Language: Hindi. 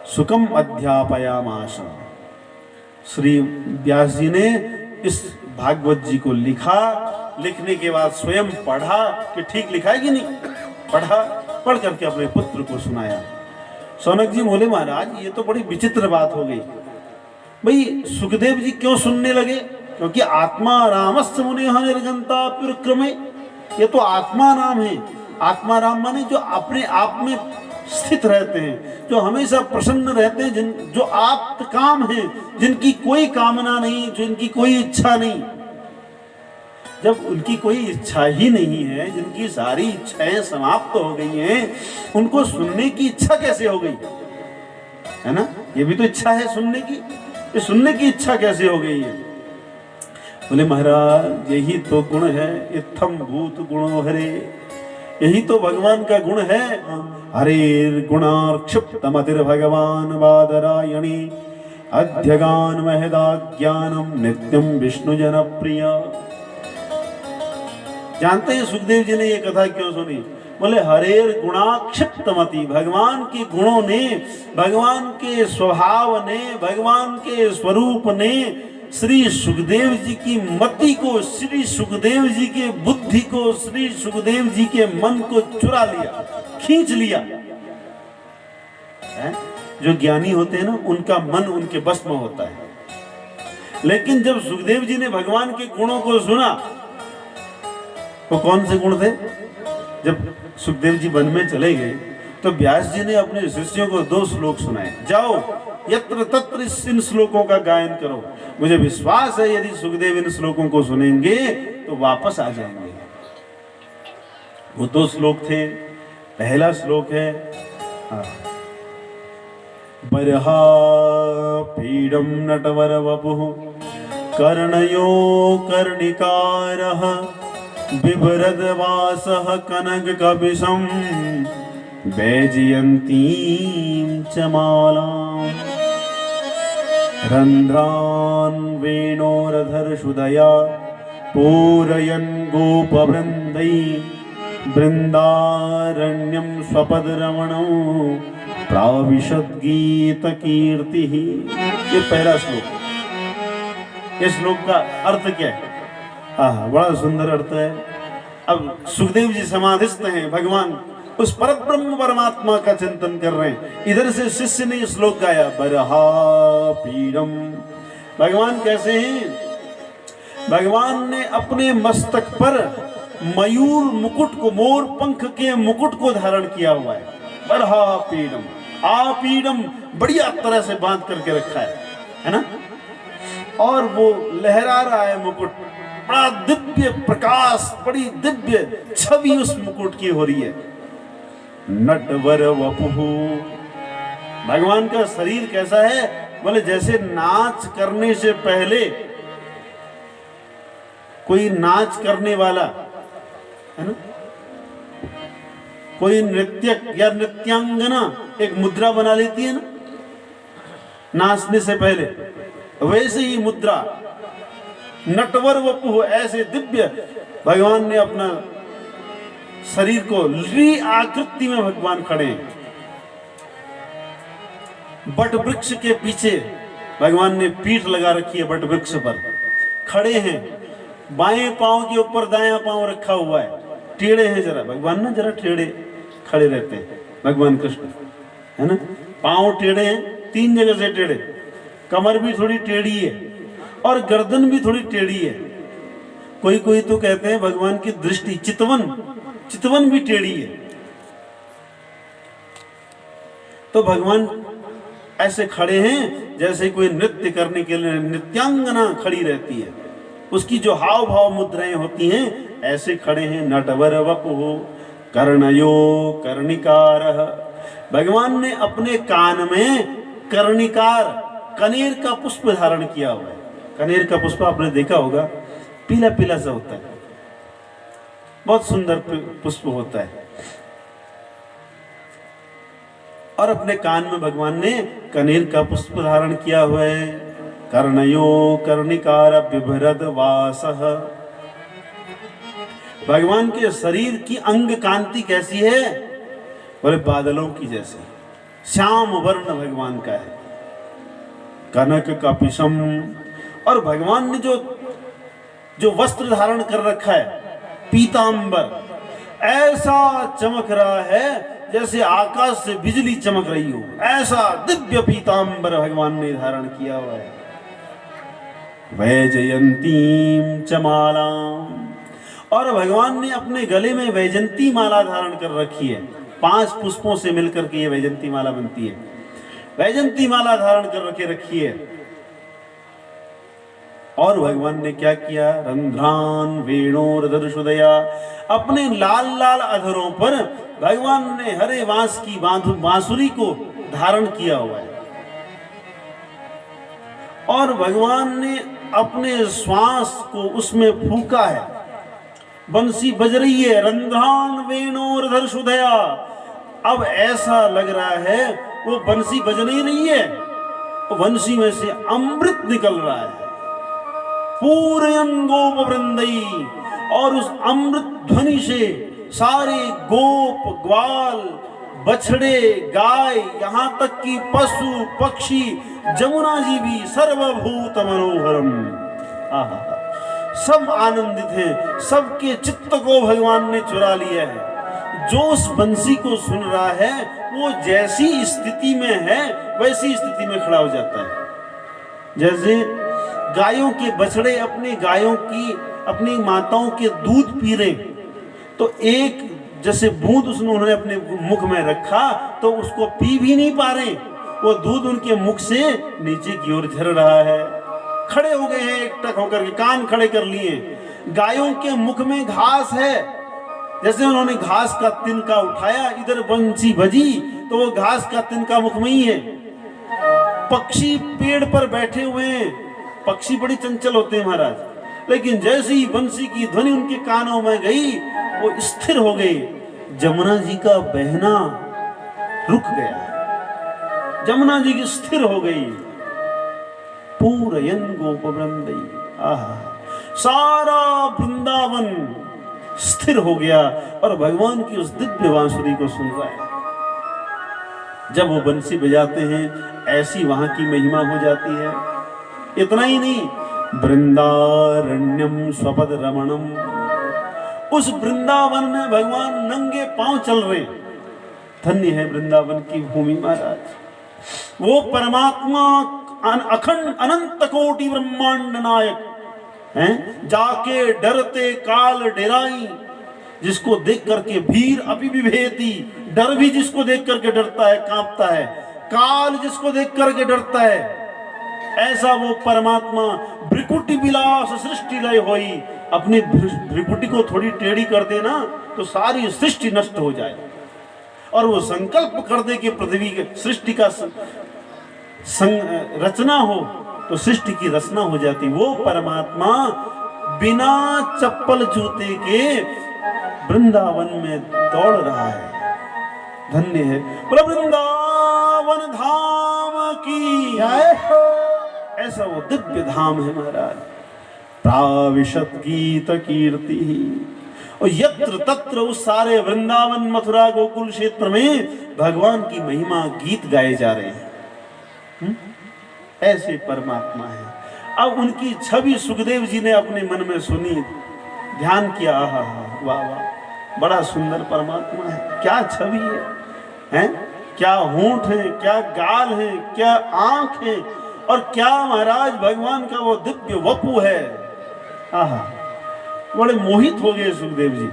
सुखम अध्यापयामास। श्री व्यास जी ने इस भागवत जी को लिखा, लिखने के बाद स्वयं पढ़ा कि ठीक लिखा है कि नहीं, पढ़ा, पढ़ करके अपने पुत्र को सुनाया। शौनक जी बोले महाराज ये तो बड़ी विचित्र बात हो गई। भाई सुखदेव जी क्यों सुनने लगे? क्योंकि आत्मा रामस्य मुनिः निर्गंता पुरक्रमे, ये तो आत्मा राम है। आत्मा राम माने जो अपने आप में स्थित रहते हैं, जो हमेशा प्रसन्न रहते हैं, जो आप्त काम हैं, जिनकी कोई कामना नहीं, जिनकी कोई इच्छा नहीं। जब उनकी कोई इच्छा ही नहीं है, जिनकी सारी इच्छाएं समाप्त हो गई हैं, उनको सुनने की इच्छा कैसे हो गई? है ना, ये भी तो इच्छा है सुनने की, ये सुनने की इच्छा कैसे हो गई है? बोले महाराज यही तो गुण है, इत्थम भूत गुणो हरे, यही तो भगवान का गुण है। हरे गुणार्क्षिप्तमतिर भगवान बादरायणी अध्यगान महदाज्ञानम नित्यम विष्णु जनप्रिय। जानते हैं सुखदेव जी ने ये कथा क्यों सुनी? बोले हरेर गुणाक्षिप्तमति, भगवान के गुणों ने, भगवान के स्वभाव ने, भगवान के स्वरूप ने श्री सुखदेव जी की मति को, श्री सुखदेव जी के बुद्धि को, श्री सुखदेव जी के मन को चुरा लिया, खींच लिया है? जो ज्ञानी होते हैं ना, उनका मन उनके बस में होता है। लेकिन जब सुखदेव जी ने भगवान के गुणों को सुना, वो कौन से गुण थे? जब सुखदेव जी वन में चले गए तो व्यास जी ने अपने शिष्यों को 2 श्लोक सुनाए, जाओ यत्र तत्र इन श्लोकों का गायन करो। मुझे विश्वास है यदि सुखदेव इन श्लोकों को सुनेंगे तो वापस आ जाएंगे। वो 2 श्लोक थे। पहला श्लोक है बरहा पीडम नटवर वपुः कर्णयो कर्णिकारः बिभ्रद्वासः कनककपिशं वैजयन्तीं च मालां रन्ध्रान् वेणोरधरसुधया पूरयन् गोपवृन्दैः बृन्दारण्यं स्वपदरमणौ प्राविशद्गीतकीर्तिः। ये पहला श्लोक। इस श्लोक का अर्थ क्या है? बड़ा सुंदर अर्थ है। अब सुखदेव जी समाधिस्थ हैं, भगवान उस परब्रह्म परमात्मा का चिंतन कर रहे हैं। इधर से शिष्य ने श्लोक गाया बरहा पीडम। भगवान कैसे हैं? भगवान ने अपने मस्तक पर मयूर मुकुट को, मोर पंख के मुकुट को धारण किया हुआ है। बरहा पीडम, आपीडम बढ़िया तरह से बांध करके रखा है ना, और वो लहरा रहा है मुकुट। बड़ा दिव्य प्रकाश, बड़ी दिव्य छवि उस मुकुट की हो रही है। नटवर वपुः, भगवान का शरीर कैसा है? बोले जैसे नाच करने से पहले कोई नाच करने वाला है ना, कोई नृत्यक या नृत्यांगना एक मुद्रा बना लेती है ना नाचने से पहले, वैसे ही मुद्रा नटवर वपुः, ऐसे दिव्य भगवान ने अपना शरीर को ली आकृति में भगवान खड़े हैं। बट वृक्ष के पीछे भगवान ने पीठ लगा रखी है, बट वृक्ष पर खड़े हैं। बाएं पांव के ऊपर दायां पांव रखा हुआ है, टेढ़े हैं जरा। भगवान ना जरा टेढ़े खड़े रहते हैं, भगवान कृष्ण है ना। पांव टेढ़े हैं, 3 जगह से टेढ़े, कमर भी थोड़ी टेढ़ी है और गर्दन भी थोड़ी टेढ़ी है। कोई कोई तो कहते हैं भगवान की दृष्टि चितवन भी टेढ़ी है। तो भगवान ऐसे खड़े हैं जैसे कोई नृत्य करने के लिए नृत्यांगना खड़ी रहती है, उसकी जो हाव भाव मुद्राएं होती हैं ऐसे खड़े हैं। नटवर वपुः कर्णयो कर्णिकारः, भगवान ने अपने कान में कर्णिकार, कनेर का पुष्प धारण किया हुआ है। कनेर का पुष्प आपने देखा होगा, पीला पीला सा होता है, बहुत सुंदर पुष्प होता है। और अपने कान में भगवान ने कनेर का पुष्प धारण किया हुआ है। कर्णयो कर्णिकार बिभ्रद वासः, भगवान के शरीर की अंग कांति कैसी है? बोले बादलों की जैसी, श्याम वर्ण भगवान का है, कनक कपिशम। और भगवान ने जो जो वस्त्र धारण कर रखा है पीतांबर, ऐसा चमक रहा है जैसे आकाश से बिजली चमक रही हो, ऐसा दिव्य पीतांबर भगवान ने धारण किया हुआ है। वैजयंतीम च मालाम, और भगवान ने अपने गले में वैजंती माला धारण कर रखी है। 5 पुष्पों से मिलकर के ये वैजंती माला बनती है। वैजंती माला धारण कर रखी है। और भगवान ने क्या किया, रंध्रान वेणोरदर्शुदया, अपने लाल लाल अधरों पर भगवान ने हरे बांस की बांसुरी को धारण किया हुआ है। और भगवान ने अपने श्वास को उसमें फूका है, बंसी बज रही है, रंध्रान वेणोरदर्शुदया। अब ऐसा लग रहा है वो बंसी बज नहीं रही है, वो बंसी में से अमृत निकल रहा है, पूरयन गोप वृंदई। और उस अमृत ध्वनि से सारे गोप ग्वाल बछड़े गाय यहाँ तक कि पशु पक्षी जमुना जी भी सर्वभूत मनोहरम, सब आनंदित हैं। सबके चित्त को भगवान ने चुरा लिया है। जो उस बंसी को सुन रहा है वो जैसी स्थिति में है वैसी स्थिति में खड़ा हो जाता है। जैसे गायों के बछड़े अपनी गायों की अपनी माताओं के दूध पी रहे, तो एक जैसे बूंद उन्होंने अपने मुख में रखा तो उसको पी भी नहीं पा रहे, वो दूध उनके मुख से नीचे की ओर झर रहा है। खड़े हो गए हैं एकटक होकर के, कान खड़े कर लिए। गायों के मुख में घास है, जैसे उन्होंने घास का तिनका उठाया, इधर बंसी बजी तो वो घास का तिनका मुख में ही है। पक्षी पेड़ पर बैठे हुए हैं, पक्षी बड़ी चंचल होते हैं महाराज, लेकिन जैसे ही बंसी की ध्वनि उनके कानों में गई वो स्थिर हो गए। जमुना जी का बहना रुक गया, जमुना जी की स्थिर हो गई। पूरयन गोप वृंदई, आहा, सारा वृंदावन स्थिर हो गया और भगवान की उस दिव्य बांसुरी को सुन रहा है। जब वो बंसी बजाते हैं ऐसी वहां की महिमा हो जाती है। इतना ही नहीं, वृंदारण्यम स्वपद रमणम, उस वृंदावन में भगवान नंगे पांव चल रहे। धन्य है वृंदावन की भूमि महाराज। वो परमात्मा अखंड अनंत कोटि ब्रह्मांड नायक हैं, जाके डरते काल डेराई, जिसको देख करके भीर अपि विभेति, डर भी जिसको देख करके डरता है, कांपता है, काल जिसको देख करके डरता है, ऐसा वो परमात्मा भ्रिकुटी विलास सृष्टि लय होई। अपनी भ्रिकुटी को थोड़ी टेढ़ी कर देना तो सारी सृष्टि नष्ट हो जाए, और वो संकल्प कर दे कि पृथ्वी के सृष्टि का रचना हो तो सृष्टि की रचना हो जाती। वो परमात्मा बिना चप्पल जूते के वृंदावन में दौड़ रहा है। धन्य है वृंदावन धाम की जय हो। ऐसा वो दिव्य धाम है महाराज। प्राविशत गीत कीर्ति, और यत्र तत्र उस सारे वृंदावन मथुरा गोकुल क्षेत्र में भगवान की महिमा गीत गाए जा रहे हैं। ऐसे परमात्मा है। अब उनकी छवि सुखदेव जी ने अपने मन में सुनी, ध्यान किया, आहा वाह वाह, बड़ा सुंदर परमात्मा है। क्या छवि है, क्या होंठ है, क्या गाल है, क्या आंख है, और क्या महाराज भगवान का वो दिव्य वपु है। आहा, बड़े मोहित हो गए सुखदेव जी।